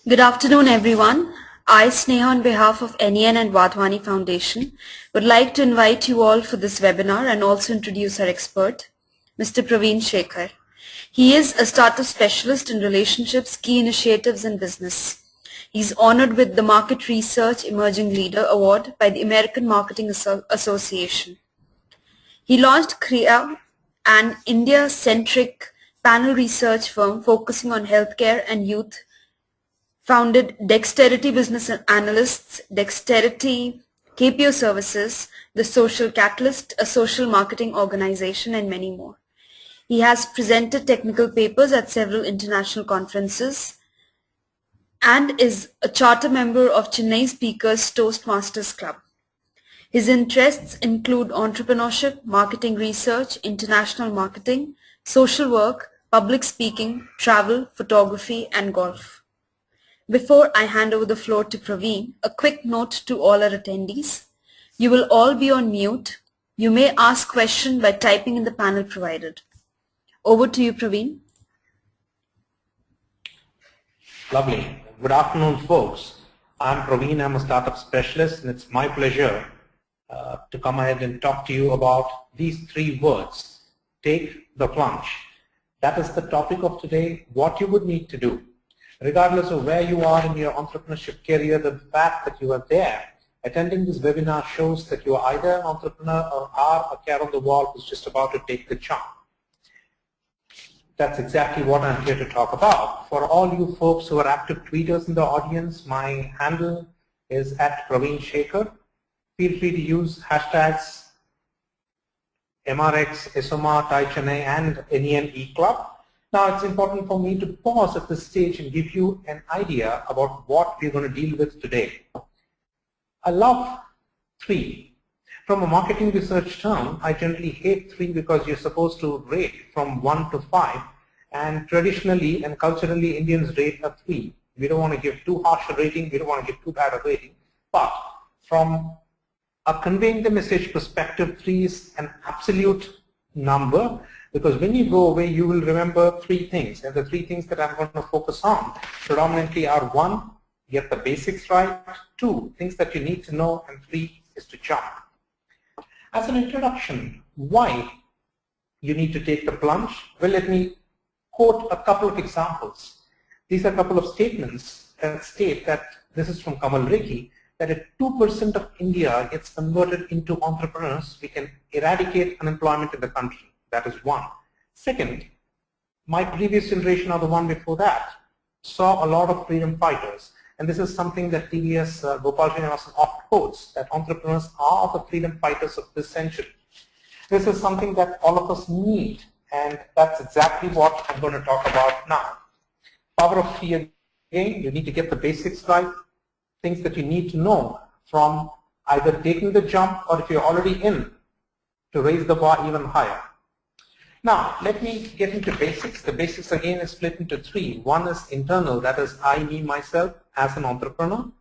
Good afternoon, everyone. I, Sneha, on behalf of NEN and Wadhwani Foundation, would like to invite you all for this webinar and also introduce our expert, Mr. Pravin Shekar. He is a startup specialist in relationships, key initiatives, and business. He's honored with the Market Research Emerging Leader Award by the American Marketing Association. He launched Kriya, an India-centric panel research firm focusing on healthcare and youth, founded Dexterity Business Analysts, Dexterity KPO Services, The Social Catalyst, a social marketing organization, and many more. He has presented technical papers at several international conferences and is a charter member of Chennai Speakers Toastmasters Club. His interests include entrepreneurship, marketing research, international marketing, social work, public speaking, travel, photography, and golf. Before I hand over the floor to Praveen, a quick note to all our attendees. You will all be on mute. You may ask questions by typing in the panel provided. Over to you, Praveen. Lovely. Good afternoon, folks. I'm Praveen. I'm a startup specialist, and it's my pleasure to come ahead and talk to you about these three words. Take the plunge. That is the topic of today, what you would need to do. Regardless of where you are in your entrepreneurship career, the fact that you are there, attending this webinar shows that you are either an entrepreneur or are a cat on the wall who's just about to take the jump. That's exactly what I'm here to talk about. For all you folks who are active tweeters in the audience, my handle is @Pravin Shekar. Feel free to use hashtags MRX, SOMA, Thai Chennai, and NEN Club. Now, it's important for me to pause at this stage and give you an idea about what we're going to deal with today. I love three. From a marketing research term, I generally hate three because you're supposed to rate from 1 to 5. And traditionally and culturally, Indians rate a 3. We don't want to give too harsh a rating. We don't want to give too bad a rating. But from a conveying the message perspective, 3 is an absolute number. Because when you go away, you will remember three things. And the three things that I'm going to focus on predominantly are: 1, get the basics right; 2, things that you need to know; and 3 is to jump. As an introduction, why you need to take the plunge? Well, let me quote a couple of examples. These are a couple of statements that state that, this is from Kamal Rekhi, that if 2% of India gets converted into entrepreneurs, we can eradicate unemployment in the country. That is one. Second, my previous generation or the one before that saw a lot of freedom fighters. And this is something that TVS Gopal Srinivasan oft quotes, that entrepreneurs are the freedom fighters of this century. This is something that all of us need, and that's exactly what I'm going to talk about now. Power of 3 again, you need to get the basics right, things that you need to know from either taking the jump or if you're already in, to raise the bar even higher. Now, let me get into basics. The basics again is split into 3. 1 is internal, that is I, me, myself as an entrepreneur.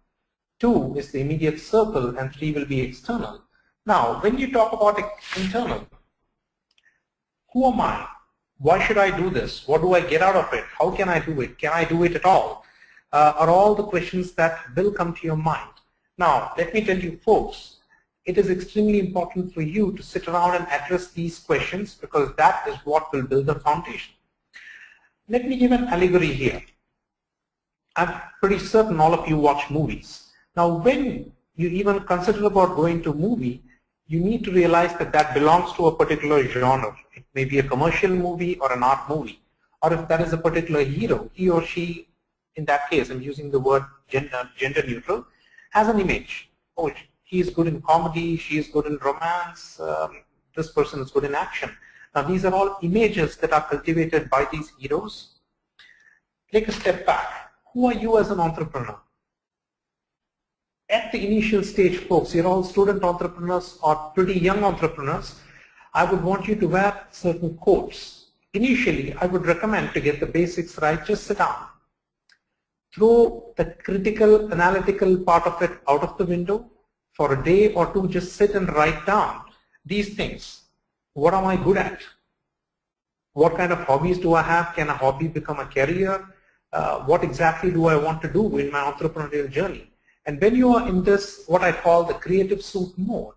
2 is the immediate circle, and 3 will be external. Now, when you talk about internal, who am I? Why should I do this? What do I get out of it? How can I do it? Can I do it at all? Are all the questions that will come to your mind. Now, let me tell you folks, it is extremely important for you to sit around and address these questions, because that is what will build the foundation. Let me give an allegory here. I'm pretty certain all of you watch movies. Now, when you even consider about going to a movie, you need to realize that that belongs to a particular genre. It may be a commercial movie or an art movie. Or if that is a particular hero, he or she, in that case, I'm using the word gender neutral, has an image. Oh, he is good in comedy, she is good in romance, this person is good in action. Now, these are all images that are cultivated by these heroes. Take a step back. Who are you as an entrepreneur? At the initial stage, folks, you're all student entrepreneurs or pretty young entrepreneurs. I would want you to wear certain coats. Initially, I would recommend, to get the basics right, just sit down. Throw the critical, analytical part of it out of the window. For a day or two, just sit and write down these things. What am I good at? What kind of hobbies do I have? Can a hobby become a career? what exactly do I want to do in my entrepreneurial journey? And when you are in this, what I call the creative suit mode,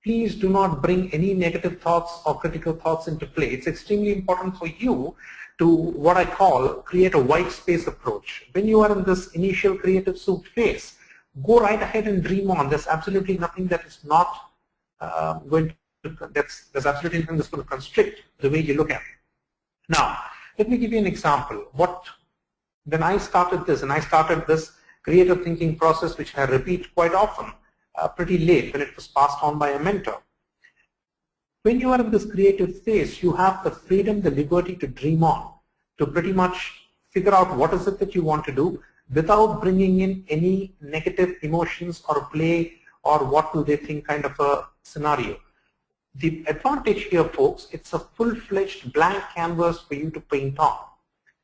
please do not bring any negative thoughts or critical thoughts into play. It's extremely important for you to, what I call, create a white space approach. When you are in this initial creative suit phase, go right ahead and dream on. There's absolutely nothing that is not going to, there's absolutely nothing that's going to constrict the way you look at it. Now, let me give you an example. When I started this, and I started this creative thinking process, which I repeat quite often, pretty late when it was passed on by a mentor. When you are in this creative phase, you have the freedom, the liberty to dream on, to pretty much figure out what is it that you want to do without bringing in any negative emotions or play or what do they think kind of a scenario. The advantage here, folks, it's a full-fledged blank canvas for you to paint on.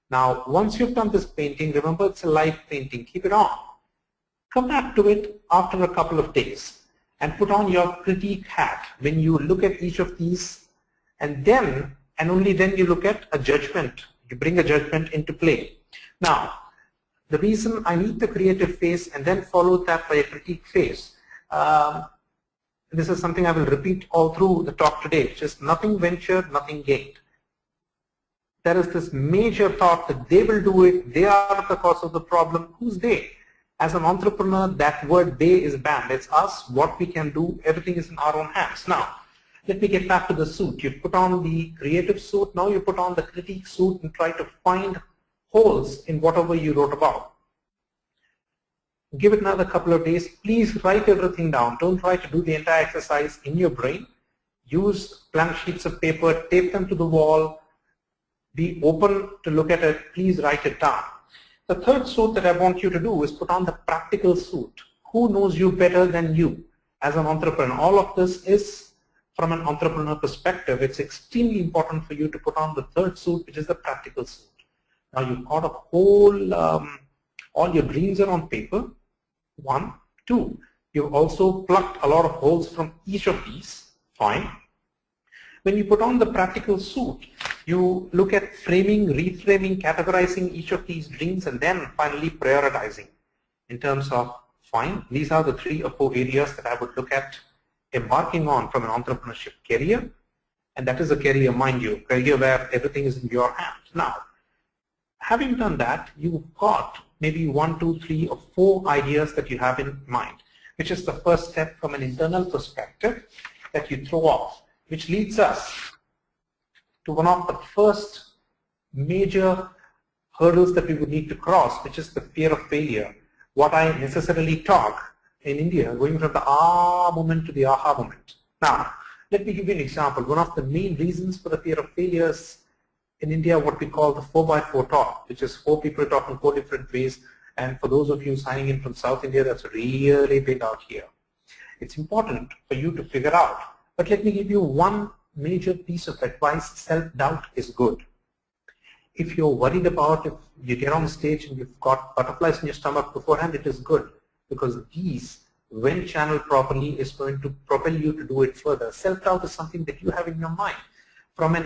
Now, once you've done this painting, remember it's a live painting, keep it on. Come back to it after a couple of days and put on your critique hat when you look at each of these, and then and only then you look at a judgment. You bring a judgment into play. Now, the reason I need the creative phase and then follow that by a critique phase, this is something I will repeat all through the talk today, which is nothing ventured, nothing gained. There is this major thought that they will do it, they are the cause of the problem. Who's they? As an entrepreneur, that word they is banned. It's us, what we can do, everything is in our own hands. Now, let me get back to the suit. You put on the creative suit, now you put on the critique suit and try to find holes in whatever you wrote about. Give it another couple of days. Please write everything down. Don't try to do the entire exercise in your brain. Use blank sheets of paper, tape them to the wall, be open to look at it. Please write it down. The third suit that I want you to do is put on the practical suit. Who knows you better than you as an entrepreneur? All of this is from an entrepreneur perspective. It's extremely important for you to put on the third suit, which is the practical suit. Now you've got a whole, all your dreams are on paper. 1, 2. You've also plucked a lot of holes from each of these. Fine. When you put on the practical suit, you look at framing, reframing, categorizing each of these dreams, and then finally prioritizing in terms of, fine, these are the 3 or 4 areas that I would look at embarking on from an entrepreneurship career. And that is a career, mind you, career where everything is in your hands. Now, having done that, you've got maybe 1, 2, 3, or 4 ideas that you have in mind, which is the first step from an internal perspective that you throw off, which leads us to one of the first major hurdles that we would need to cross, which is the fear of failure. What I necessarily talk in India, going from the ah moment to the aha moment. Now, let me give you an example. One of the main reasons for the fear of failure is in India what we call the 4x4 talk, which is 4 people talking 4 different ways. And for those of you signing in from South India, that's really big out here. It's important for you to figure out. But let me give you one major piece of advice. Self-doubt is good. If you're worried about if you get on stage and you've got butterflies in your stomach beforehand, it is good, because these, when channeled properly, is going to propel you to do it further. Self-doubt is something that you have in your mind. From a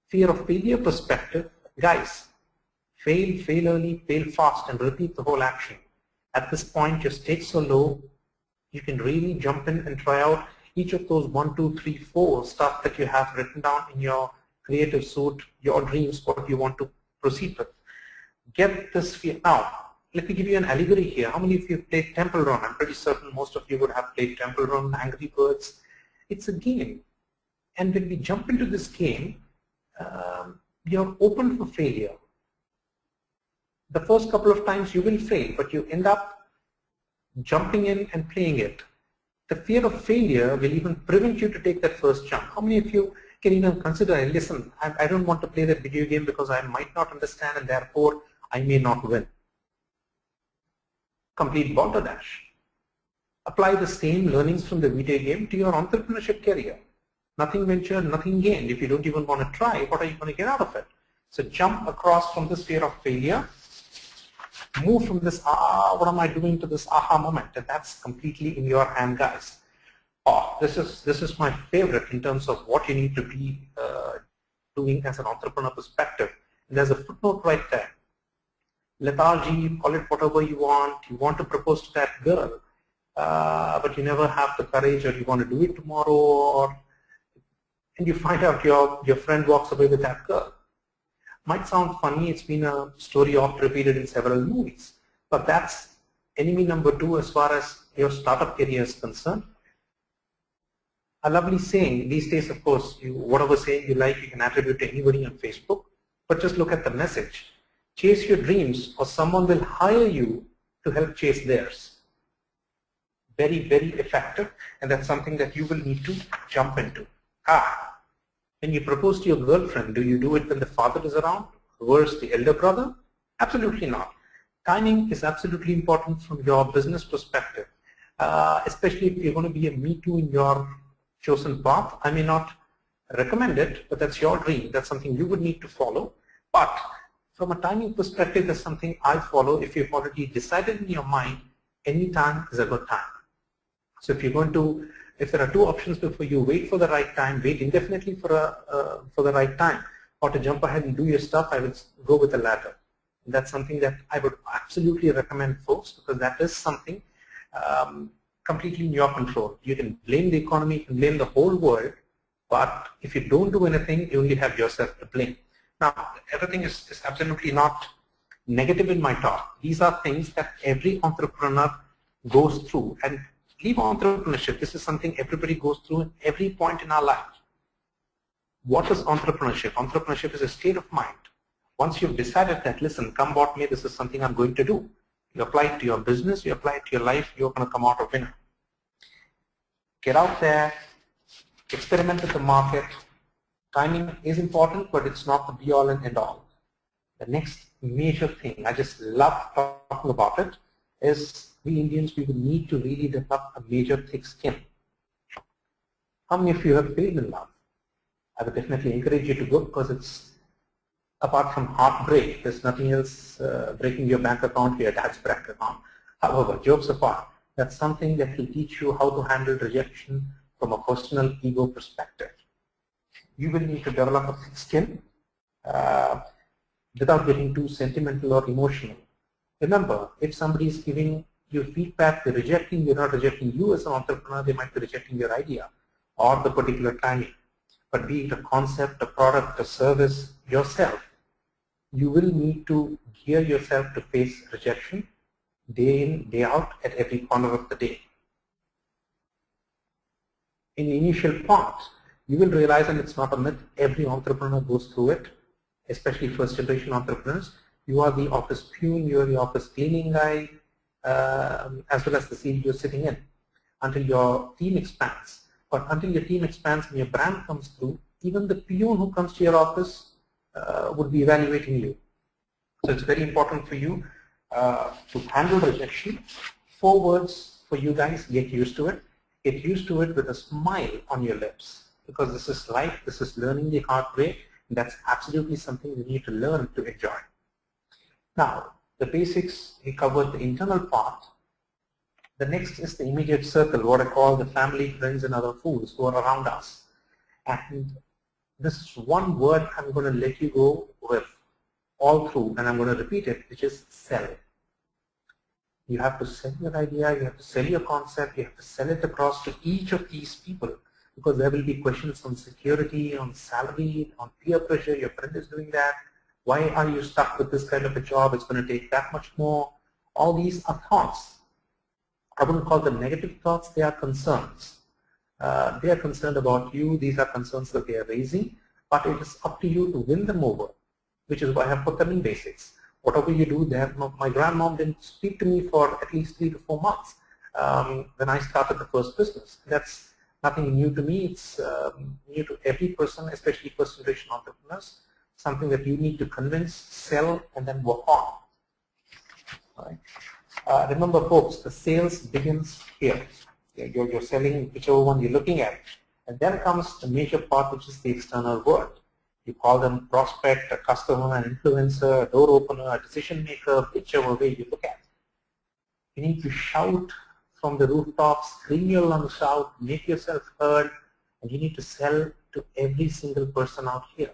fear of failure perspective, guys, fail early, fail fast, and repeat the whole action. At this point, your stakes are low. You can really jump in and try out each of those 1, 2, 3, 4 stuff that you have written down in your creative suit, your dreams, what you want to proceed with. Get this fear. Now, let me give you an allegory here. How many of you have played Temple Run? I'm pretty certain most of you would have played Temple Run, Angry Birds. It's a game. And when we jump into this game, you're open for failure. The first couple of times you will fail, but you end up jumping in and playing it. The fear of failure will even prevent you to take that first jump. How many of you can even consider, and listen, I don't want to play that video game because I might not understand and therefore I may not win. Complete balderdash. Apply the same learnings from the video game to your entrepreneurship career. Nothing ventured, nothing gained. If you don't even want to try, what are you going to get out of it? So jump across from this fear of failure, move from this, what am I doing, to this aha moment, and that's completely in your hand, guys. Oh, this is my favorite in terms of what you need to be doing as an entrepreneur perspective. And there's a footnote right there. lethargy, call it whatever you want to propose to that girl, but you never have the courage, or you want to do it tomorrow, and you find out your friend walks away with that girl. Might sound funny, it's been a story oft repeated in several movies, but that's enemy number 2 as far as your startup career is concerned. A lovely saying, these days of course, whatever saying you like, you can attribute to anybody on Facebook, but just look at the message. Chase your dreams or someone will hire you to help chase theirs. Very, very effective, and that's something that you will need to jump into. When you propose to your girlfriend, do you do it when the father is around? Worse, the elder brother? Absolutely not. Timing is absolutely important from your business perspective, especially if you're going to be a Me Too in your chosen path. I may not recommend it, but that's your dream. That's something you would need to follow. But from a timing perspective, that's something I follow. If you've already decided in your mind, any time is a good time. So if you're going to, if there are 2 options before you, wait for the right time, wait indefinitely for the right time, or to jump ahead and do your stuff, I would go with the latter. That's something that I would absolutely recommend folks, because that is something completely in your control. You can blame the economy, you can blame the whole world, but if you don't do anything, you only have yourself to blame. Now, everything is absolutely not negative in my talk. These are things that every entrepreneur goes through. And leave entrepreneurship, this is something everybody goes through at every point in our life. What is entrepreneurship? Entrepreneurship is a state of mind. Once you've decided that, listen, come what may, this is something I'm going to do. You apply it to your business, you apply it to your life, you're going to come out a winner. Get out there, experiment with the market. Timing is important, but it's not the be-all and end-all. The next major thing, I just love talking about it, is we Indians, we will need to really develop a major thick skin. How many of you have failed in love? I would definitely encourage you to go, because it's, apart from heartbreak, there's nothing else breaking your bank account, your dad's bank account. However, jokes apart, that's something that will teach you how to handle rejection from a personal ego perspective. You will need to develop a thick skin without getting too sentimental or emotional. Remember, if somebody is giving you feedback, they're not rejecting you as an entrepreneur, they might be rejecting your idea or the particular timing. But be it a concept, a product, a service, yourself, you will need to gear yourself to face rejection day in, day out at every corner of the day. In the initial parts, you will realize, and it's not a myth, every entrepreneur goes through it, especially first generation entrepreneurs. You are the office peon, you are the office cleaning guy, as well as the seat you're sitting in, until your team expands. But until your team expands and your brand comes through, even the peon who comes to your office would be evaluating you. So it's very important for you to handle rejection. 4 words for you guys: get used to it. Get used to it with a smile on your lips, because this is life, this is learning the hard way, and that's absolutely something you need to learn to enjoy. Now, the basics, we covered the internal part. The next is the immediate circle, what I call the family, friends, and other fools who are around us. And this is one word I'm going to let you go with all through, and I'm going to repeat it, which is sell. You have to sell your idea, you have to sell your concept, you have to sell it across to each of these people, because there will be questions on security, on salary, on peer pressure. Your friend is doing that. Why are you stuck with this kind of a job? It's going to take that much more. All these are thoughts. I wouldn't call them negative thoughts, they are concerns. They are concerned about you, these are concerns that they are raising, but it is up to you to win them over, which is why I have put them in basics. Whatever you do, my grandmom didn't speak to me for at least 3 to 4 months when I started the first business. That's nothing new to me, it's new to every person, especially first generation entrepreneurs, something that you need to convince, sell, and then work on. All right. Remember folks, the sales begins here. You're selling whichever one you're looking at. And then comes the major part, which is the external world. You call them prospect, a customer, an influencer, a door opener, a decision maker, whichever way you look at. You need to shout from the rooftops, scream your lungs out, make yourself heard, and you need to sell to every single person out here.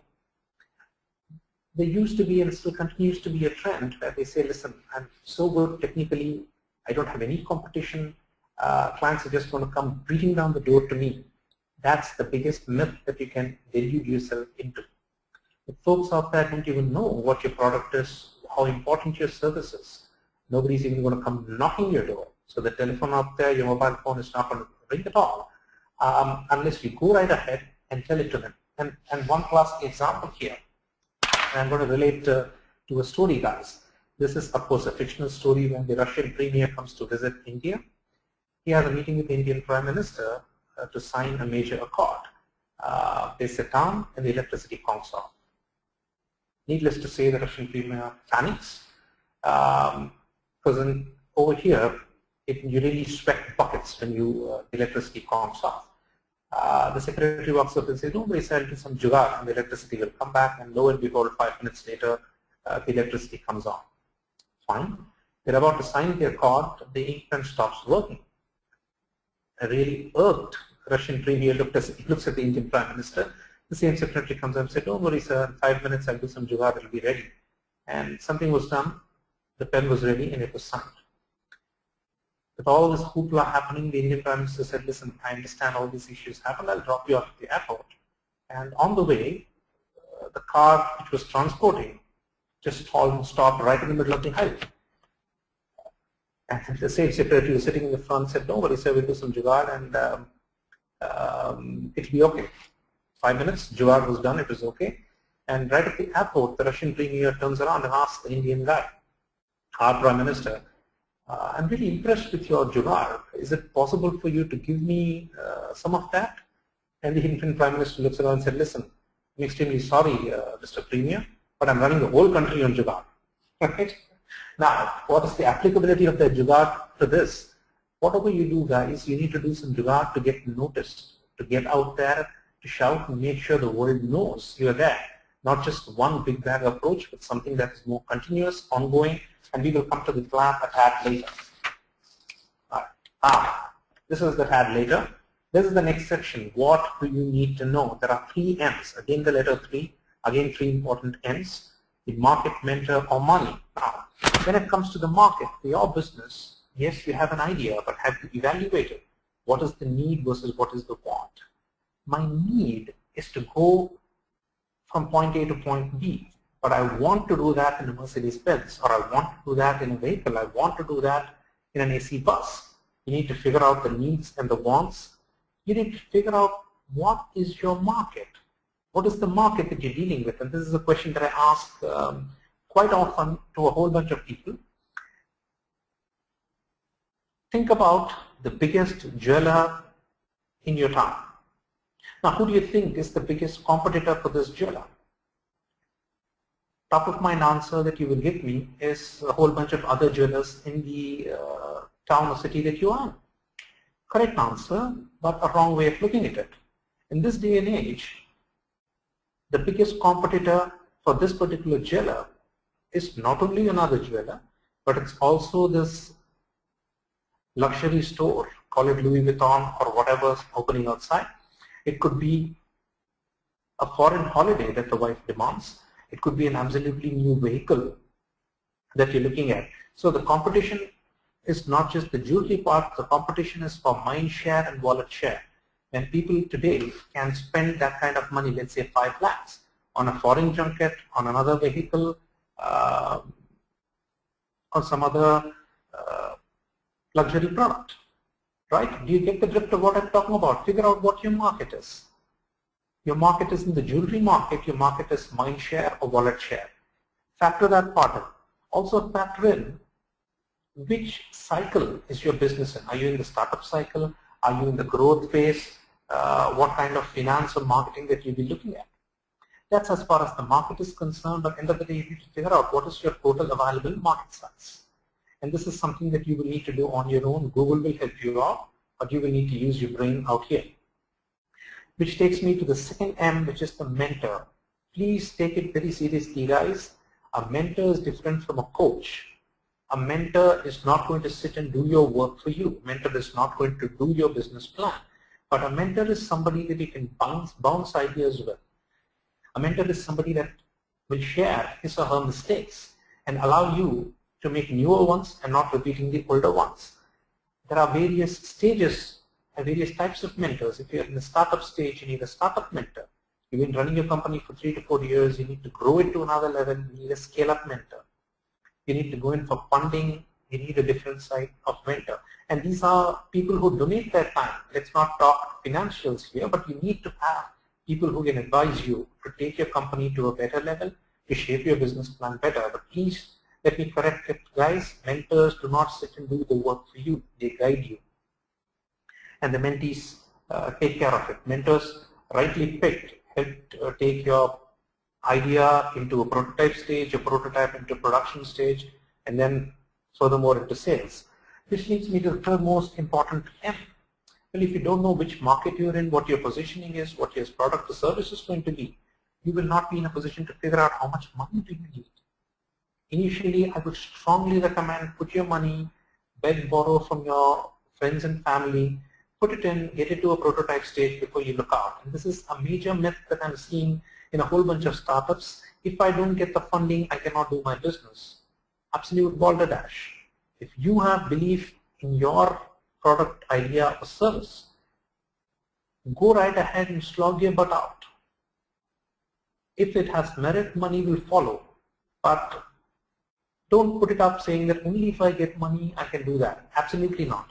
there used to be and still continues to be a trend where they say, listen, I'm so good technically, I don't have any competition, clients are just going to come beating down the door to me. That's the biggest myth that you can delude yourself into. The folks out there don't even know what your product is, how important your service is. Nobody's even going to come knocking your door. So the telephone out there, your mobile phone is not going to ring at all unless you go right ahead and tell it to them. And one classic example here, and I'm going to relate to a story, guys. This is, of course, a fictional story when the Russian premier comes to visit India. He has a meeting with the Indian Prime Minister to sign a major accord. They sit down and the electricity comes off. Needless to say, the Russian premier panics because over here, you really sweat buckets when the electricity comes off. The secretary walks up and says, don't worry, sir, I'll do some jugaad and the electricity will come back, and lo and behold, 5 minutes later, the electricity comes on. Fine. They're about to sign the accord, the ink pen stops working. A really irked Russian premier looks at the Indian Prime Minister. The same secretary comes up and says, don't worry, sir, in 5 minutes I'll do some jugaad, it'll be ready. And something was done, the pen was ready, and it was signed. With all this hoopla happening, the Indian Prime Minister said, listen, I understand all these issues happen, I'll drop you off at the airport. And on the way, the car which was transporting just stalled and stopped right in the middle of the highway. And the same secretary was sitting in the front said, don't worry, sir, we'll do some jugaad and it'll be okay. 5 minutes, jugaad was done, it was okay. And right at the airport, the Russian premier turns around and asks the Indian guy, our Prime Minister, I'm really impressed with your jugaad. Is it possible for you to give me some of that? And the Indian Prime Minister looks around and said, listen, I'm extremely sorry, Mr. Premier, but I'm running the whole country on jugaad. Right? Now, what is the applicability of the jugaad to this? Whatever you do, guys, you need to do some jugaad to get noticed, to get out there, to shout and make sure the world knows you're there. Not just one big bag approach, but something that is more continuous, ongoing, and we will come to the plan a tad later. This is the tad later. This is the next section. What do you need to know? There are 3 M's. Again, the letter 3. Again, 3 important M's. The market, mentor, or money. Now, when it comes to the market, for your business, yes, you have an idea, but have you evaluated what is the need versus what is the want? My need is to go from point A to point B, but I want to do that in a Mercedes-Benz, or I want to do that in a vehicle, I want to do that in an AC bus. You need to figure out the needs and the wants. You need to figure out what is your market. What is the market that you're dealing with? And this is a question that I ask quite often to a whole bunch of people. Think about the biggest jeweler in your town. Now, who do you think is the biggest competitor for this jeweler? Top of mind answer that you will give me is a whole bunch of other jewelers in the town or city that you are. Correct answer, but a wrong way of looking at it. In this day and age, the biggest competitor for this particular jeweler is not only another jeweler, but it's also this luxury store, call it Louis Vuitton or whatever's opening outside. It could be a foreign holiday that the wife demands. It could be an absolutely new vehicle that you're looking at. So the competition is not just the jewelry part, the competition is for mind share and wallet share. When people today can spend that kind of money, let's say 5 lakhs, on a foreign junket, on another vehicle, or some other luxury product, right? Do you get the drift of what I'm talking about? Figure out what your market is. Your market is in the jewelry market, your market is mind share or wallet share. Factor that part in. Also factor in which cycle is your business in. Are you in the startup cycle? Are you in the growth phase? What kind of finance or marketing that you'll be looking at? That's as far as the market is concerned, but at the end of the day, you need to figure out what is your total available market size. And this is something that you will need to do on your own. Google will help you out, but you will need to use your brain out here. Which takes me to the second M, which is the mentor. Please take it very seriously, guys. A mentor is different from a coach. A mentor is not going to sit and do your work for you. A mentor is not going to do your business plan. But a mentor is somebody that you can bounce ideas with. A mentor is somebody that will share his or her mistakes and allow you to make newer ones and not repeating the older ones. There are various stages and various types of mentors. If you're in the startup stage, you need a startup mentor. You've been running your company for 3 to 4 years, you need to grow it to another level, you need a scale-up mentor. You need to go in for funding, you need a different side of mentor. And these are people who donate their time. Let's not talk financials here, but you need to have people who can advise you to take your company to a better level, to shape your business plan better. But please, let me correct it, guys. Mentors do not sit and do the work for you. They guide you. And the mentees take care of it. Mentors, rightly picked, help take your idea into a prototype stage, a prototype into production stage, and then furthermore into sales. This leads me to the third most important M. Well, if you don't know which market you're in, what your positioning is, what your product or service is going to be, you will not be in a position to figure out how much money do you need. Initially, I would strongly recommend put your money, beg, borrow from your friends and family, put it in, get it to a prototype stage before you look out. And this is a major myth that I'm seeing in a whole bunch of startups. If I don't get the funding, I cannot do my business. Absolute balderdash. If you have belief in your product idea or service, go right ahead and slog your butt out. If it has merit, money will follow. But don't put it up saying that only if I get money, I can do that. Absolutely not.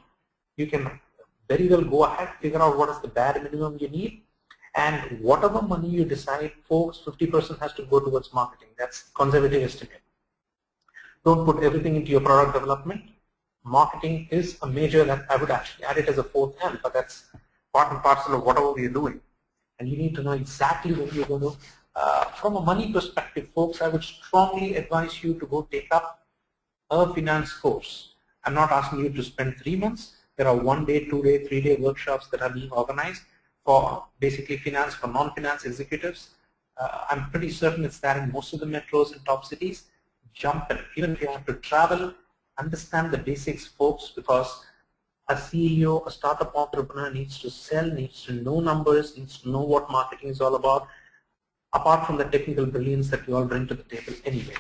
You can very well go ahead, figure out what is the bare minimum you need, and whatever money you decide, folks, 50% has to go towards marketing. That's conservative estimate. Don't put everything into your product development. Marketing is a major, that I would actually add it as a fourth M, but that's part and parcel of whatever we're doing. And you need to know exactly when you're going to, from a money perspective, folks, I would strongly advise you to go take up a finance course. I'm not asking you to spend 3 months. There are 1 day, 2 day, 3 day workshops that are being organized for basically finance, for non-finance executives. I'm pretty certain it's there in most of the metros and top cities. Jump in. Even if you have to travel, understand the basics, folks, because a CEO, a startup entrepreneur needs to sell, needs to know numbers, needs to know what marketing is all about, apart from the technical brilliance that you all bring to the table anyway.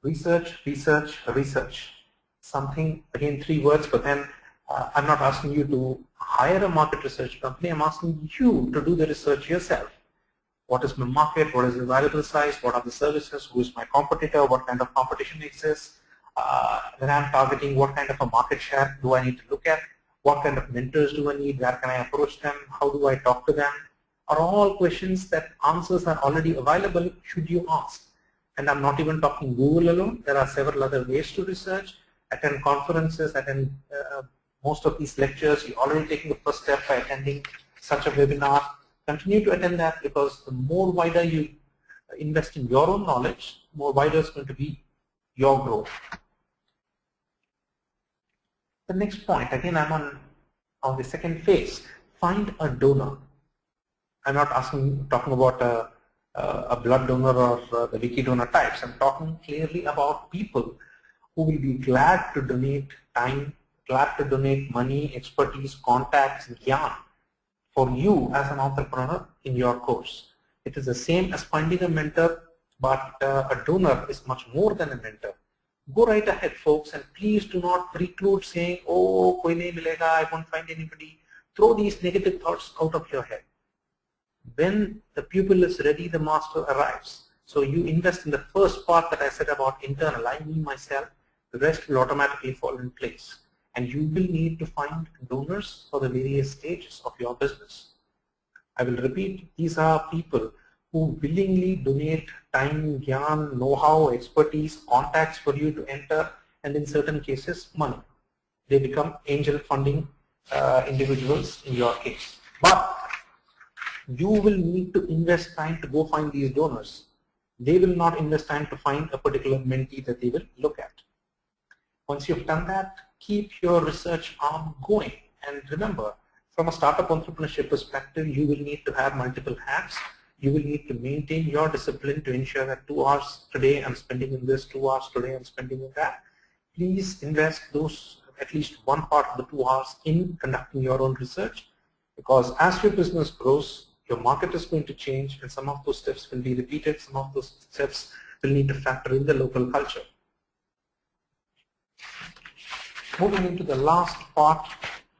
Research, research, research. Something, again, 3 words, but then I'm not asking you to hire a market research company. I'm asking you to do the research yourself. What is my market? What is the available size? What are the services? Who is my competitor? What kind of competition exists? When I'm targeting, what kind of a market share do I need to look at? What kind of mentors do I need? Where can I approach them? How do I talk to them? Are all questions that answers are already available should you ask. And I'm not even talking Google alone. There are several other ways to research. Attend conferences, attend most of these lectures. You're already taking the first step by attending such a webinar. Continue to attend that, because the more wider you invest in your own knowledge, more wider is going to be your growth. The next point, again, I'm on the second phase. Find a donor. I'm not talking about a blood donor or the wiki donor types. I'm talking clearly about people who will be glad to donate time, glad to donate money, expertise, contacts, gyan for you as an entrepreneur in your course. It is the same as finding a mentor, but a donor is much more than a mentor. Go right ahead, folks, and please do not preclude saying, oh, koi nahi milega, I won't find anybody. Throw these negative thoughts out of your head. When the pupil is ready, the master arrives. So you invest in the first part that I said about internal, I mean myself, the rest will automatically fall in place. And you will need to find donors for the various stages of your business. I will repeat, these are people who willingly donate time, gyan, know-how, expertise, contacts for you to enter, and in certain cases, money. They become angel funding individuals in your case. But you will need to invest time to go find these donors. They will not invest time to find a particular mentee that they will look at. Once you've done that, keep your research arm going. And remember, from a startup entrepreneurship perspective, you will need to have multiple hats. You will need to maintain your discipline to ensure that 2 hours today I'm spending in this, 2 hours today I'm spending in that. Please invest those, at least one part of the 2 hours in conducting your own research, because as your business grows, Your market is going to change, and some of those steps will be repeated. Some of those steps will need to factor in the local culture. Moving into the last part,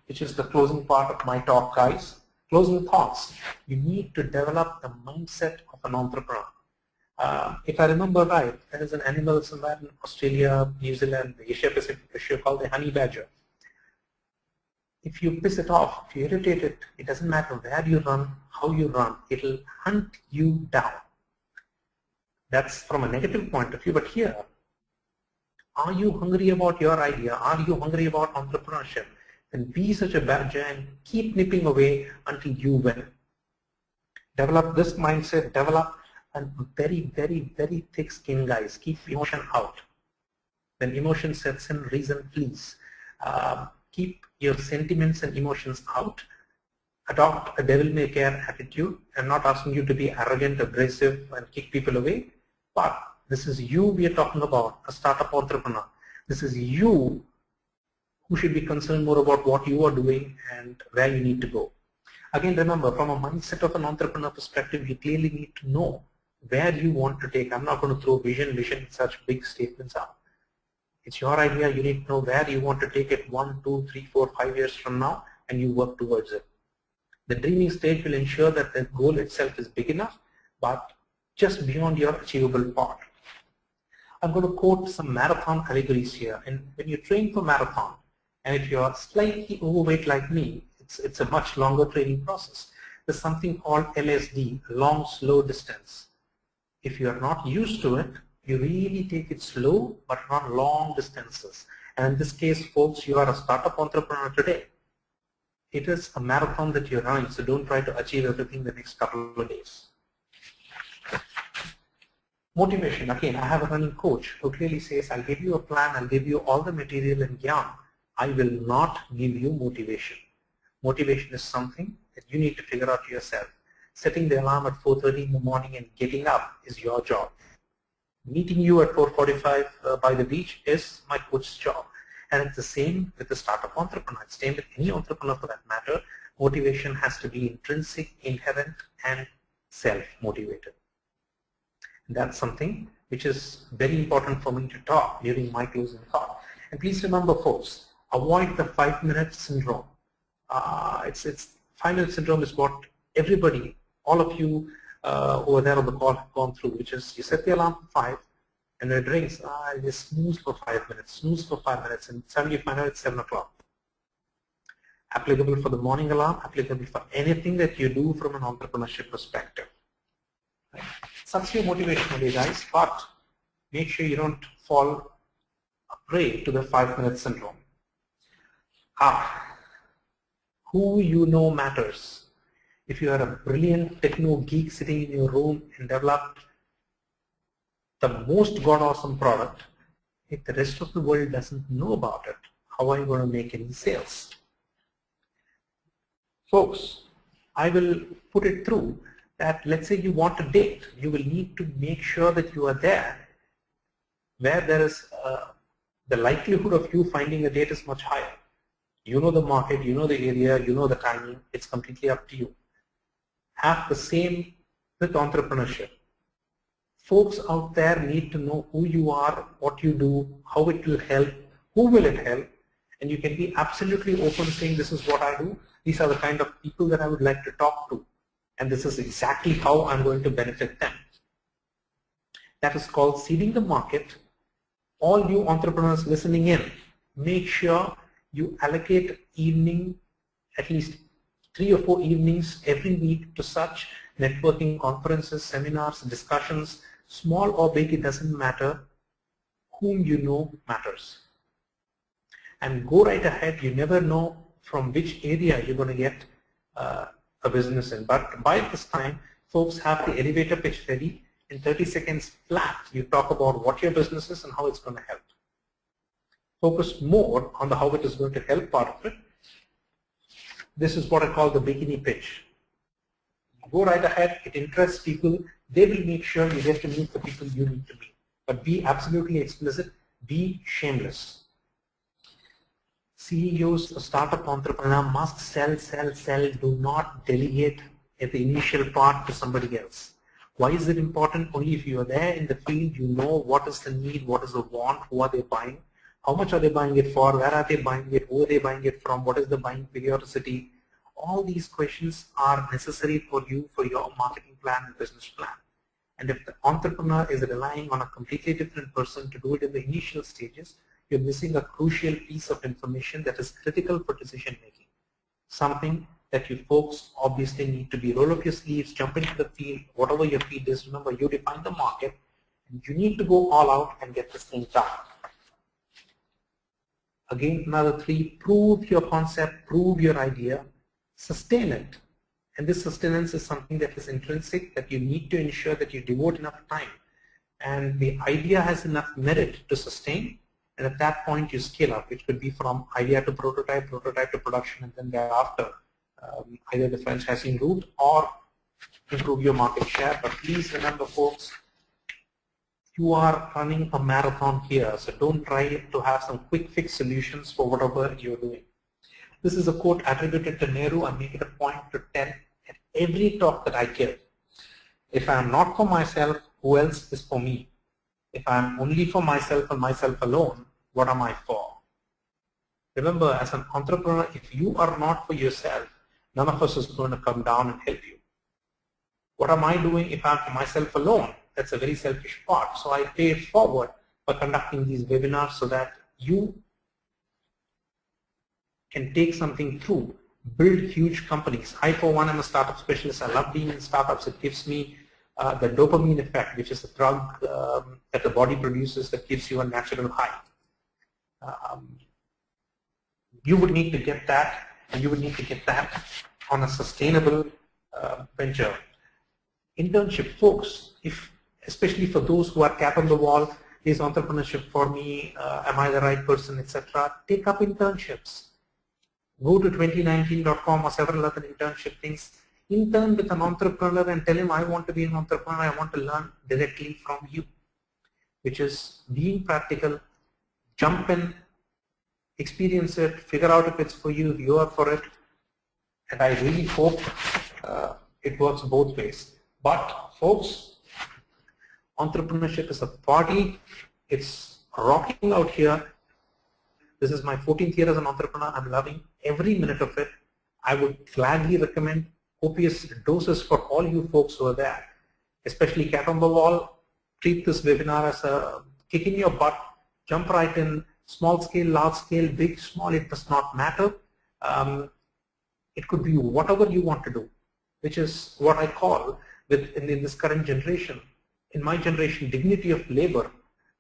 which is the closing part of my talk, guys. Closing thoughts. You need to develop the mindset of an entrepreneur. If I remember right, there is an animal somewhere in Australia, New Zealand, the Asia Pacific issue called the honey badger. If you piss it off, if you irritate it, it doesn't matter where you run, how you run, it'll hunt you down. That's from a negative point of view, but here, are you hungry about your idea? Are you hungry about entrepreneurship? Then be such a badger and keep nipping away until you win. Develop this mindset, develop a very, very, very thick skin, guys. Keep emotion out. When emotion sets in, reason flees. Keep your sentiments and emotions out. Adopt a devil-may-care attitude. I'm not asking you to be arrogant, aggressive, and kick people away, but this is you we are talking about, a startup entrepreneur. This is you who should be concerned more about what you are doing and where you need to go. Again, remember, from a mindset of an entrepreneur perspective, you clearly need to know where you want to take. I'm not going to throw vision, such big statements out. It's your idea. You need to know where you want to take it 1, 2, 3, 4, 5 years from now, and you work towards it. The dreaming stage will ensure that the goal itself is big enough, but just beyond your achievable part. I'm going to quote some marathon allegories here. And when you train for marathon, and if you're slightly overweight like me, it's a much longer training process. There's something called LSD, long slow distance. If you are not used to it, you really take it slow but run long distances. And in this case, folks, you are a startup entrepreneur today. It is a marathon that you're running, so don't try to achieve everything the next couple of days. Motivation. Again, I have a running coach who clearly says, I'll give you a plan, I'll give you all the material and yarn. I will not give you motivation. Motivation is something that you need to figure out yourself. Setting the alarm at 4:30 in the morning and getting up is your job. Meeting you at 4:45 by the beach is my coach's job. And it's the same with the startup entrepreneur. It's the same with any entrepreneur for that matter. Motivation has to be intrinsic, inherent, and self-motivated. That's something which is very important for me to talk during my closing thought. And please remember, folks, avoid the 5-minute syndrome. 5-minute syndrome is what everybody, all of you who are there on the call have gone through, which is you set the alarm for 5, and when it rings, I just snooze for 5 minutes, and suddenly you find out it's 7 o'clock. Applicable for the morning alarm, applicable for anything that you do from an entrepreneurship perspective. Right? Such your motivation only, guys, but make sure you don't fall prey to the 5-minute syndrome. Who you know matters. If you are a brilliant techno geek sitting in your room and developed the most god-awesome product, if the rest of the world doesn't know about it, how are you going to make any sales? Folks, I will put it through that let's say you want a date. You will need to make sure that you are there where there is the likelihood of you finding a date is much higher. You know the market, you know the area, you know the timing. It's completely up to you. Have the same with entrepreneurship. Folks out there need to know who you are, what you do, how it will help, who will it help, and you can be absolutely open saying this is what I do, these are the kind of people that I would like to talk to, and this is exactly how I'm going to benefit them. That is called seeding the market. All you entrepreneurs listening in, make sure you allocate evening, at least 3 or 4 evenings every week to such networking conferences, seminars, discussions, small or big, it doesn't matter. Whom you know matters. And go right ahead. You never know from which area you're going to get a business in. But by this time, folks have the elevator pitch ready. In 30 seconds flat, you talk about what your business is and how it's going to help. Focus more on the how it is going to help part of it. This is what I call the bikini pitch. Go right ahead. It interests people. They will make sure you get to meet the people you need to meet. But be absolutely explicit. Be shameless. CEOs, a startup entrepreneur must sell, sell, sell. Do not delegate at the initial part to somebody else. Why is it important? Only if you are there in the field, you know what is the need, what is the want, who are they buying, how much are they buying it for, where are they buying it, who are they buying it from, what is the buying periodicity. All these questions are necessary for you for your marketing plan and business plan. And if the entrepreneur is relying on a completely different person to do it in the initial stages, you're missing a crucial piece of information that is critical for decision making. Something that you folks obviously need to be roll up your sleeves, jump into the field, whatever your field is. Remember, you define the market and you need to go all out and get this thing done. Again, another 3, prove your concept, prove your idea, sustain it. And this sustenance is something that is intrinsic, that you need to ensure that you devote enough time and the idea has enough merit to sustain. And at that point, you scale up, which could be from idea to prototype, prototype to production, and then thereafter, either the franchising route or improve your market share. But please remember, folks, you are running a marathon here, so don't try to have some quick fix solutions for whatever you're doing. This is a quote attributed to Nehru. I make it a point to tell at every talk that I give. If I am not for myself, who else is for me? If I am only for myself and myself alone, what am I for? Remember, as an entrepreneur, if you are not for yourself, none of us is going to come down and help you. What am I doing if I'm for myself alone? That's a very selfish part. So I pay it forward by conducting these webinars so that you can take something through, build huge companies. I, for one, am a startup specialist. I love being in startups. It gives me the dopamine effect, which is a drug that the body produces that gives you a natural high. You would need to get that, and you would need to get that on a sustainable venture. Internship, folks, especially for those who are cat on the wall, is entrepreneurship for me, am I the right person, etc. Take up internships. Go to 2019.com or several other internship things. Intern with an entrepreneur and tell him, I want to be an entrepreneur, I want to learn directly from you, which is being practical, jump in, experience it, figure out if it's for you, if you are for it, and I really hope it works both ways. But folks, entrepreneurship is a party, it's rocking out here. This is my 14th year as an entrepreneur. I'm loving every minute of it. I would gladly recommend copious doses for all you folks who are there, especially cat on the wall. Treat this webinar as a kick in your butt, jump right in, small scale, large scale, big, small, it does not matter. It could be whatever you want to do, which is what I call, in this current generation, in my generation, dignity of labor,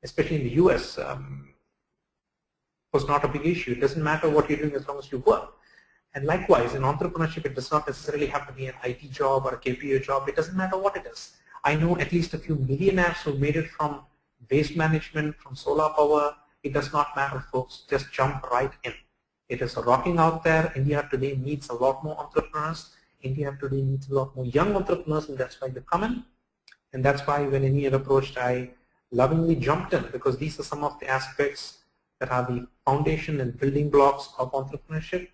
especially in the US, was not a big issue. It doesn't matter what you're doing as long as you work. And likewise, in entrepreneurship, it does not necessarily have to be an IT job or a KPO job. It doesn't matter what it is. I know at least a few millionaires who made it from waste management, from solar power. It does not matter, folks. Just jump right in. It is rocking out there. India today needs a lot more entrepreneurs. India today needs a lot more young entrepreneurs, and that's why they come in. And that's why when Indian approached, I lovingly jumped in, because these are some of the aspects that are the foundation and building blocks of entrepreneurship.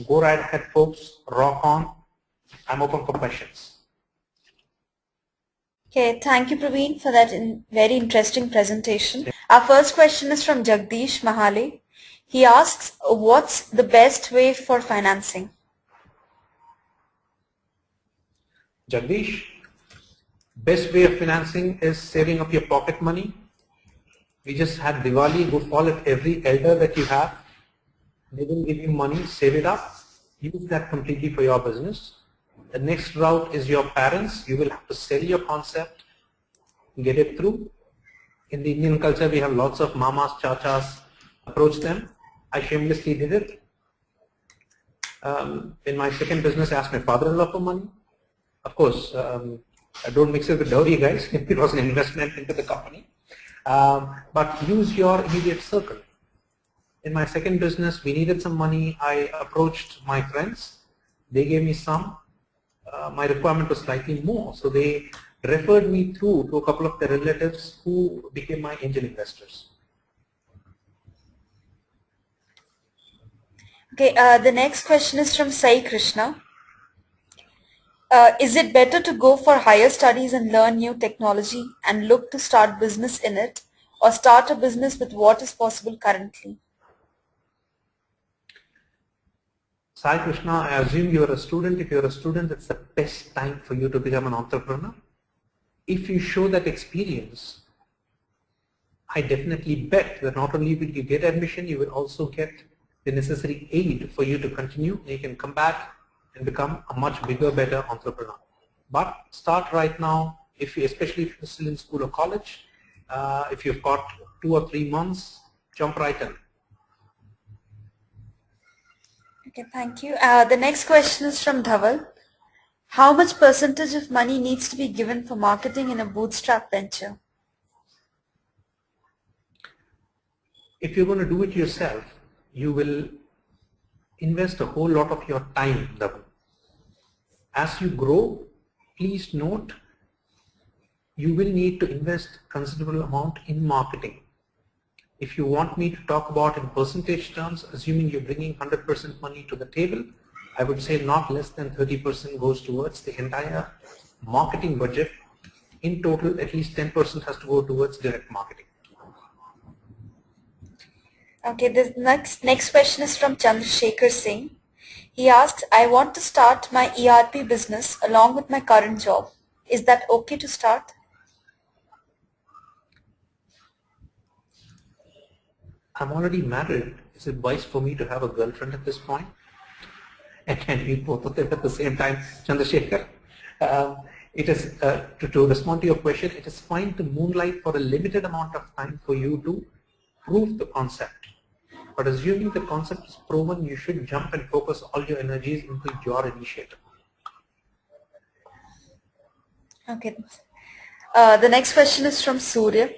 Go right ahead, folks. Rock on. I'm open for questions. Okay, thank you, Pravin, for that very interesting presentation. Our first question is from Jagdish Mahale. He asks, what's the best way for financing? Jagdish, best way of financing is saving up your pocket money. We just had Diwali. Go call it every elder that you have. They will give you money, save it up, use that completely for your business. The next route is your parents. You will have to sell your concept, get it through. In the Indian culture, we have lots of mamas, chachas, approach them. I shamelessly did it. In my second business, I asked my father-in-law for money. Of course, I don't mix it with dowry, guys. It was an investment into the company. But use your immediate circle. In my second business, we needed some money. I approached my friends. They gave me some. My requirement was slightly more. So they referred me through to a couple of their relatives who became my angel investors. Okay, the next question is from Sai Krishna. Is it better to go for higher studies and learn new technology and look to start business in it, or start a business with what is possible currently? Sai Krishna, I assume you are a student. If you're a student, it's the best time for you to become an entrepreneur. If you show that experience, I definitely bet that not only will you get admission, you will also get the necessary aid for you to continue. You can come back and become a much bigger, better entrepreneur. But start right now, especially if you're still in school or college. If you've got 2 or 3 months, jump right in. Okay, thank you. The next question is from Dhaval. How much percentage of money needs to be given for marketing in a bootstrap venture? If you're going to do it yourself, you will invest a whole lot of your time, Dhaval. As you grow, please note, you will need to invest considerable amount in marketing. If you want me to talk about in percentage terms, assuming you're bringing 100% money to the table, I would say not less than 30% goes towards the entire marketing budget. In total, at least 10% has to go towards direct marketing. Okay, the next question is from Chandrasekhar Singh. He asks, I want to start my ERP business along with my current job. Is that okay to start? I'm already married. Is it wise for me to have a girlfriend at this point? I can meet both of them at the same time, Chandrasekhar. It is, to respond to your question, it is fine to moonlight for a limited amount of time for you to prove the concept. But assuming the concept is proven, you should jump and focus all your energies into your initiative. Okay. The next question is from Surya.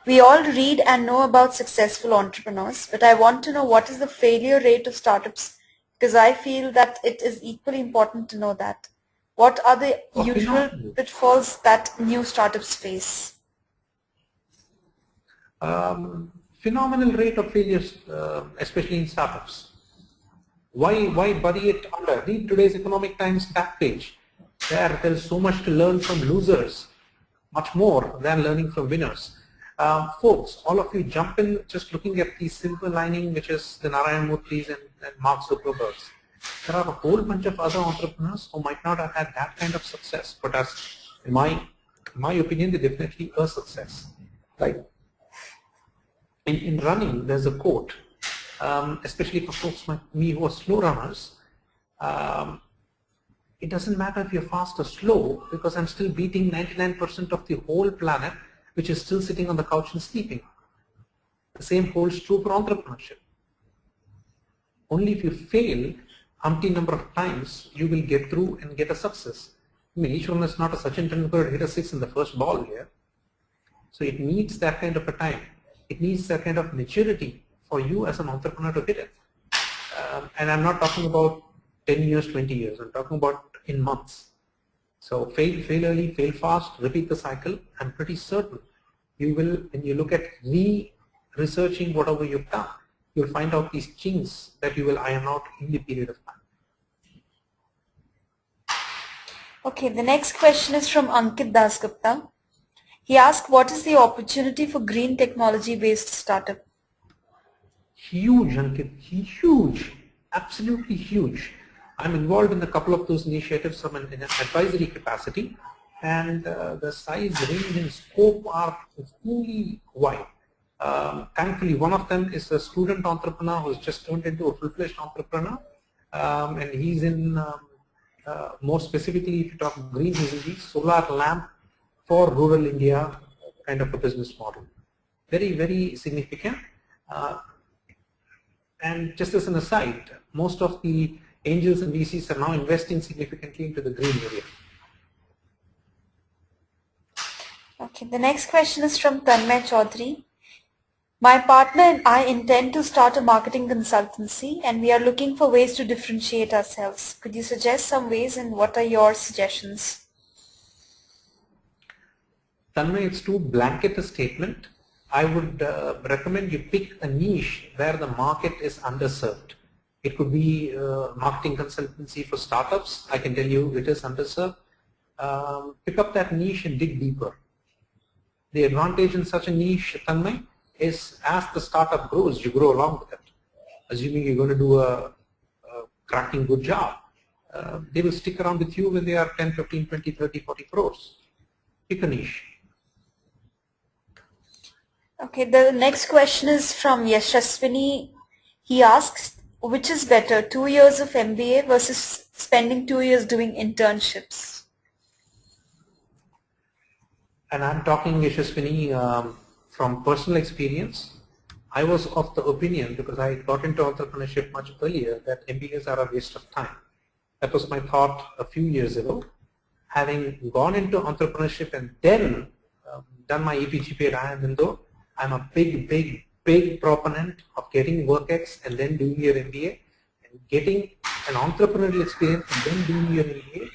We all read and know about successful entrepreneurs, but I want to know what is the failure rate of startups, because I feel that it is equally important to know that. What are the usual pitfalls that new startups face? Phenomenal rate of failures, especially in startups. Why bury it under? Read today's Economic Times back page. There is so much to learn from losers, much more than learning from winners. Folks, all of you jump in just looking at the silver lining, which is the Narayan Murthy's and Mark Zuckerberg's. There are a whole bunch of other entrepreneurs who might not have had that kind of success, but as in my opinion, they definitely a success. Right? In running, there's a quote, especially for folks like me who are slow runners. It doesn't matter if you're fast or slow, because I'm still beating 99% of the whole planet, which is still sitting on the couch and sleeping. The same holds true for entrepreneurship. Only if you fail umpteen number of times, you will get through and get a success. I mean, each one is not a Sachin Tendulkar hit a 6 in the first ball here. So it needs that kind of a time. It needs that kind of maturity for you as an entrepreneur to hit it. And I'm not talking about 10 years, 20 years. I'm talking about in months. So fail early, fail fast, repeat the cycle. I'm pretty certain you will, when you look at researching whatever you've done, you'll find out these chinks that you will iron out in the period of time. Okay, the next question is from Ankit Dasgupta. He asked, what is the opportunity for green technology-based startup? Huge, Ankit, huge, absolutely huge. I'm involved in a couple of those initiatives from an advisory capacity, and the size, range, and scope are extremely wide. Thankfully, one of them is a student entrepreneur who's just turned into a full-fledged entrepreneur, and he's in, more specifically, if you talk green, he's in the solar lamp for rural India kind of a business model. Very, very significant. And just as an aside, most of the angels and VCs are now investing significantly into the green area. Okay, the next question is from Tanmay Chaudhary. My partner and I intend to start a marketing consultancy, and we are looking for ways to differentiate ourselves. Could you suggest some ways, and what are your suggestions? Tanmay, it's too blanket a statement. I would recommend you pick a niche where the market is underserved. It could be marketing consultancy for startups. I can tell you it is underserved. Pick up that niche and dig deeper. The advantage in such a niche, Tanmay, is as the startup grows, you grow along with it. Assuming you're going to do a cracking good job, they will stick around with you when they are 10, 15, 20, 30, 40 crores. Pick a niche. Okay, the next question is from Yashaswini. He asks, which is better, 2 years of MBA versus spending 2 years doing internships? And I'm talking, Yashaswini, from personal experience. I was of the opinion, because I got into entrepreneurship much earlier, that MBAs are a waste of time. That was my thought a few years ago. Having gone into entrepreneurship and then done my EPGP at IIM, I'm a big proponent of getting WorkX and then doing your MBA and getting an entrepreneurial experience and then doing your MBA,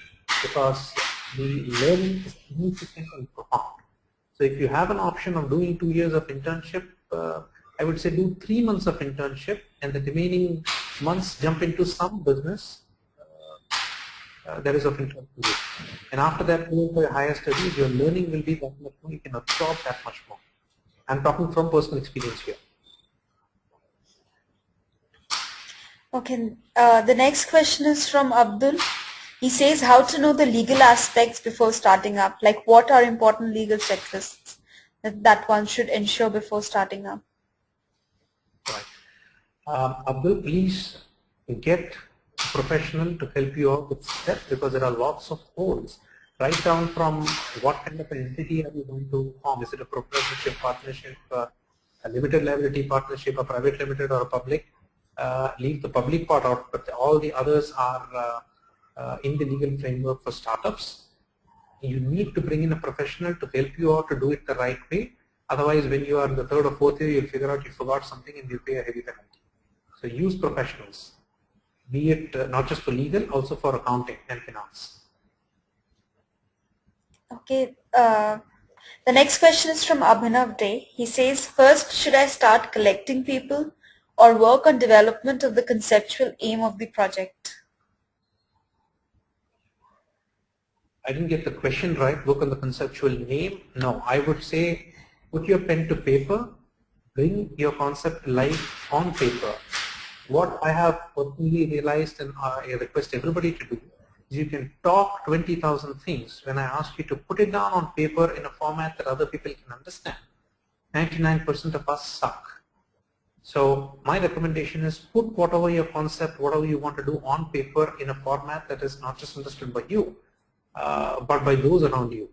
because the learning is significant and profound. So if you have an option of doing 2 years of internship, I would say do 3 months of internship and the remaining months jump into some business that is of interest to you. And after that, going for your higher studies, your learning will be that much more, you can absorb that much more. I'm talking from personal experience here. Okay, the next question is from Abdul. He says how to know the legal aspects before starting up, like what are important legal checklists that one should ensure before starting up. Right. Abdul, please get a professional to help you out with steps, because there are lots of holes. Right down from what kind of an entity are you going to form? Is it a proprietorship, partnership, a limited liability partnership, a private limited or a public? Leave the public part out, but all the others are in the legal framework for startups. You need to bring in a professional to help you out to do it the right way. Otherwise, when you are in the 3rd or 4th year, you'll figure out you forgot something and you'll pay a heavy penalty. So use professionals, be it not just for legal, also for accounting and finance. Okay, the next question is from Abhinav Day. He says, first, should I start collecting people or work on development of the conceptual aim of the project? I didn't get the question right. Work on the conceptual name. No, I would say put your pen to paper, bring your concept live on paper. What I have personally realized, and I request everybody to do, is you can talk 20,000 things. When I ask you to put it down on paper in a format that other people can understand, 99% of us suck. So my recommendation is put whatever your concept, whatever you want to do on paper in a format that is not just understood by you, but by those around you.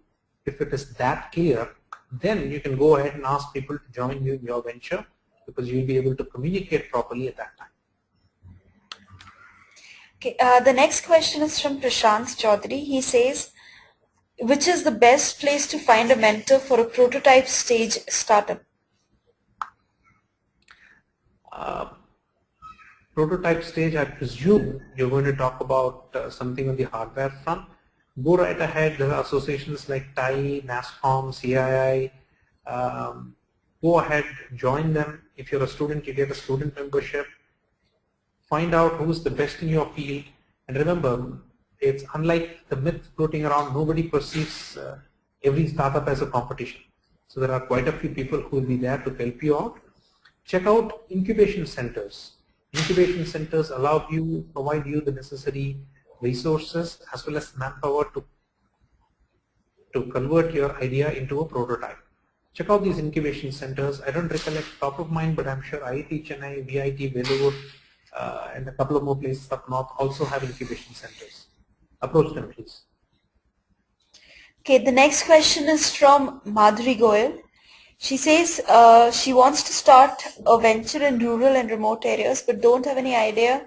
If it is that clear, then you can go ahead and ask people to join you in your venture, because you'll be able to communicate properly at that time. Okay, the next question is from Prashant Chaudhary. He says, which is the best place to find a mentor for a prototype stage startup? Prototype stage, I presume you're going to talk about something on the hardware front. Go right ahead. There are associations like TIE, NASCOM, CII. Go ahead, join them. If you're a student, you get a student membership. Find out who's the best in your field. And remember, it's unlike the myth floating around, nobody perceives every startup as a competition. So there are quite a few people who will be there to help you out. Check out incubation centers. Incubation centers provide you the necessary resources as well as manpower to convert your idea into a prototype. Check out these incubation centers. I don't recollect top of mind, but I'm sure IIT Chennai, VIT, Vellore, and a couple of more places up north also have incubation centers. Approach them, please. Okay, the next question is from Madhuri Goyal. She says she wants to start a venture in rural and remote areas, but don't have any idea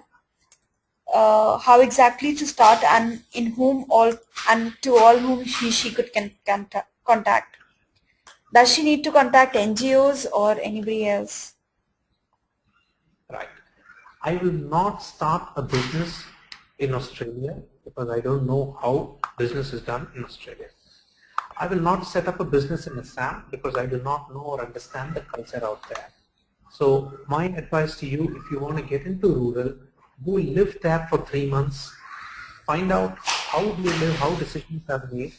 how exactly to start and to all whom she could contact. Does she need to contact NGOs or anybody else? Right. I will not start a business in Australia because I don't know how business is done in Australia. I will not set up a business in Assam because I do not know or understand the culture out there. So my advice to you, if you want to get into rural, Go live there for 3 months. Find out how do you live, how decisions are made.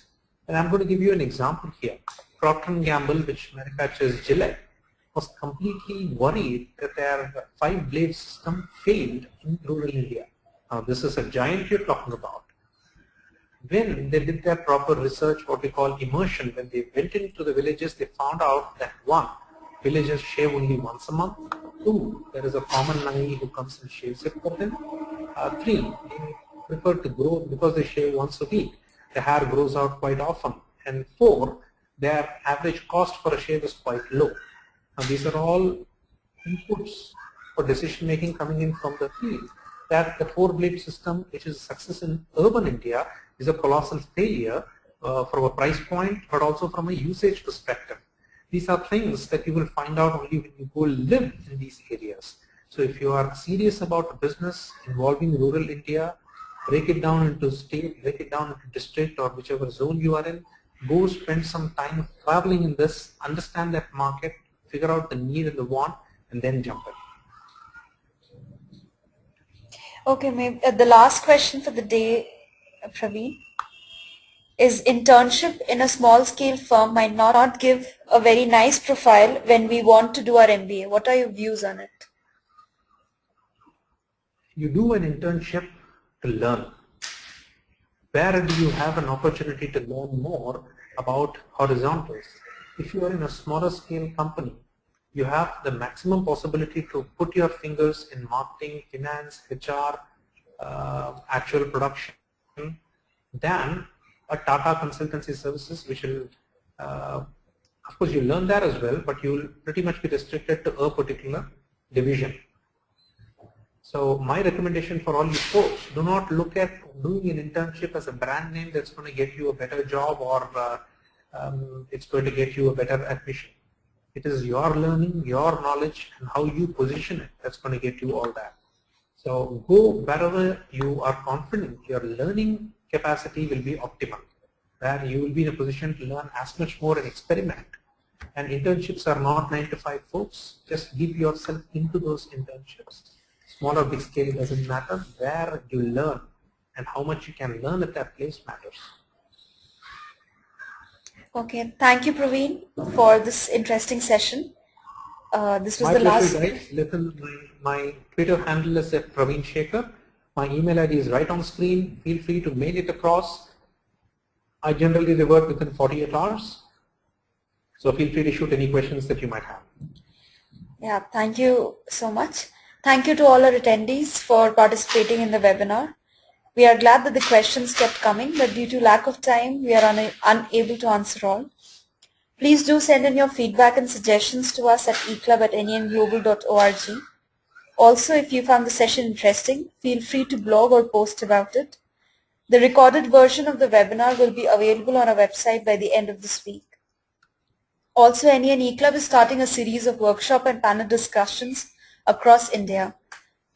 And I'm going to give you an example here. Procter & Gamble, which manufactures Gillette, was completely worried that their 5-blade system failed in rural India. Now this is a giant you're talking about. When they did their proper research, what we call immersion, when they went into the villages, they found out that 1, villagers shave only once a month. 2, there is a common nanny who comes and shaves it for them. 3, they prefer to grow because they shave once a week. The hair grows out quite often. And 4, their average cost for a shave is quite low. Now these are all inputs for decision making coming in from the field. That the 4-blade system, which is a success in urban India, is a colossal failure from a price point, but also from a usage perspective. These are things that you will find out only when you go live in these areas. So if you are serious about a business involving rural India, break it down into state, break it down into district, or whichever zone you are in, go spend some time traveling in this, understand that market, figure out the need and the want, and then jump in. Okay, maybe the last question for the day, Pravin, is internship in a small scale firm might not give a very nice profile when we want to do our MBA. What are your views on it? You do an internship to learn. Where do you have an opportunity to learn more about horizontals? If you are in a smaller scale company, you have the maximum possibility to put your fingers in marketing, finance, HR, actual production than a Tata consultancy services, which will, of course you learn that as well, but you will pretty much be restricted to a particular division. So my recommendation for all you folks, do not look at doing an internship as a brand name that's going to get you a better job or it's going to get you a better admission. It is your learning, your knowledge, and how you position it that's going to get you all that. So go wherever you are confident your learning capacity will be optimal, where you will be in a position to learn as much more and experiment. And internships are not 9 to 5, folks. Just give yourself into those internships. Small or big scale, doesn't matter. Where you learn and how much you can learn at that place matters. Okay, thank you, Pravin, for this interesting session. This was my the pleasure, last. guys. Listen, my Twitter handle is at Pravin Shekar. My email ID is right on screen. Feel free to mail it across. I generally revert within 48 hours. So feel free to shoot any questions that you might have. Yeah, thank you so much. Thank you to all our attendees for participating in the webinar. We are glad that the questions kept coming, but due to lack of time, we are unable to answer all. Please do send in your feedback and suggestions to us at eclub@nenglobal.org. Also, if you found the session interesting, feel free to blog or post about it. The recorded version of the webinar will be available on our website by the end of this week. Also, NEN eClub is starting a series of workshop and panel discussions across India.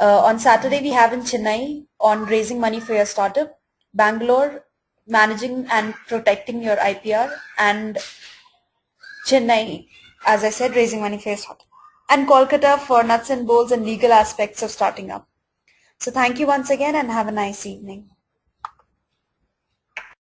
On Saturday, we have in Chennai on raising money for your startup, Bangalore, managing and protecting your IPR, and Chennai, as I said, raising money for your startup, and Kolkata for nuts and bolts and legal aspects of starting up. So thank you once again and have a nice evening.